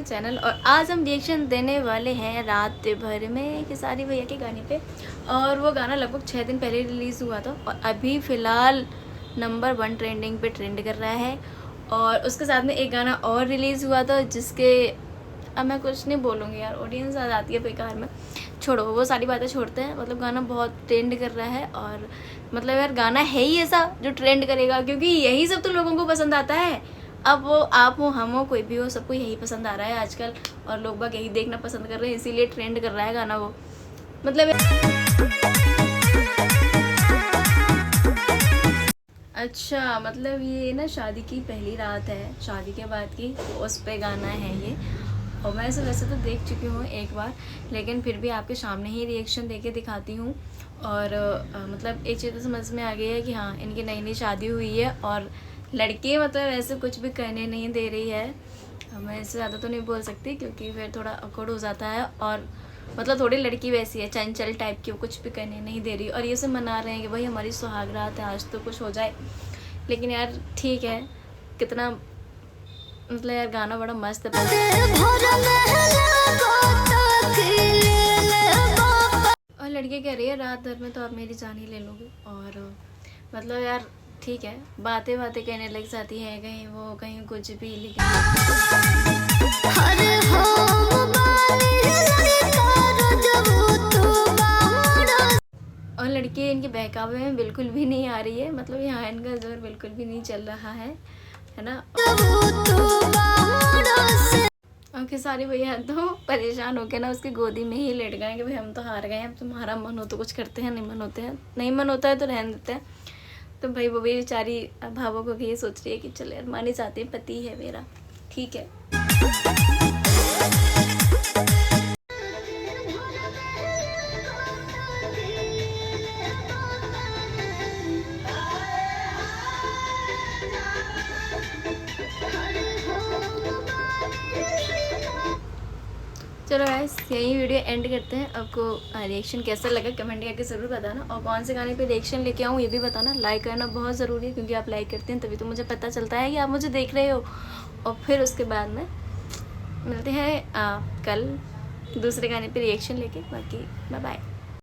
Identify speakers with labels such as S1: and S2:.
S1: Channel. और आज हम रिएक्शन देने वाले हैं रात भर में खेसारी भैया के गाने पे। और वो गाना लगभग 6 दिन पहले रिलीज़ हुआ था और अभी फ़िलहाल नंबर 1 ट्रेंडिंग पे ट्रेंड कर रहा है। और उसके साथ में एक गाना और रिलीज़ हुआ था जिसके अब मैं कुछ नहीं बोलूँगी यार, ऑडियंस आ जाती है बेकार में। छोड़ो, वो सारी बातें छोड़ते हैं। मतलब गाना बहुत ट्रेंड कर रहा है और मतलब यार गाना है ही ऐसा जो ट्रेंड करेगा, क्योंकि यही सब तो लोगों को पसंद आता है। अब वो आप हो, हम हो, कोई भी हो, सबको यही पसंद आ रहा है आजकल और लोग बाग यही देखना पसंद कर रहे हैं, इसीलिए ट्रेंड कर रहा है गाना वो। मतलब अच्छा, मतलब ये ना शादी की पहली रात है, शादी के बाद की, तो उस पे गाना है ये। और मैं इसे वैसे तो देख चुकी हूँ एक बार, लेकिन फिर भी आपके सामने ही रिएक्शन देके दिखाती हूँ। और मतलब एक चीज़ तो समझ में आ गई है कि हाँ, इनकी नई नई शादी हुई है और लड़की मतलब ऐसे कुछ भी करने नहीं दे रही है। मैं इससे ज़्यादा तो नहीं बोल सकती क्योंकि फिर थोड़ा अकड़ हो जाता है। और मतलब थोड़ी लड़की वैसी है, चंचल टाइप की, वो कुछ भी करने नहीं दे रही। और ये सब मना रहे हैं कि भाई हमारी सुहाग रात है, आज तो कुछ हो जाए। लेकिन यार ठीक है, कितना मतलब यार गाना बड़ा मस्त है। और लड़की कह रही है रात भर में तो आप मेरी जान ही ले लोगे। और मतलब यार ठीक है, बातें बातें कहने लग जाती है, कहीं वो कहीं कुछ भी लिख। और लड़की इनके बहकावे में बिल्कुल भी नहीं आ रही है, मतलब यहाँ इनका जोर बिल्कुल भी नहीं चल रहा है ना। और खेसारी भैया तो परेशान होके ना उसकी गोदी में ही लेट गए कि भाई हम तो हार गए हैं, अब तुम्हारा मन हो तो कुछ करते हैं, नहीं मन होते हैं, नहीं मन होता है तो रहने देते हैं। तो भाई वो भी बेचारी भावुक होकर ये सोच रही है कि चलो यार, माने जाते हैं, पति है मेरा, ठीक है। चलो गाइस, यही वीडियो एंड करते हैं। आपको रिएक्शन कैसा लगा कमेंट करके ज़रूर बताना, और कौन से गाने पे रिएक्शन लेके आऊँ ये भी बताना। लाइक करना बहुत ज़रूरी है क्योंकि आप लाइक करते हैं तभी तो मुझे पता चलता है कि आप मुझे देख रहे हो। और फिर उसके बाद में मिलते हैं कल दूसरे गाने पे रिएक्शन लेके। बाकी बाय बाय।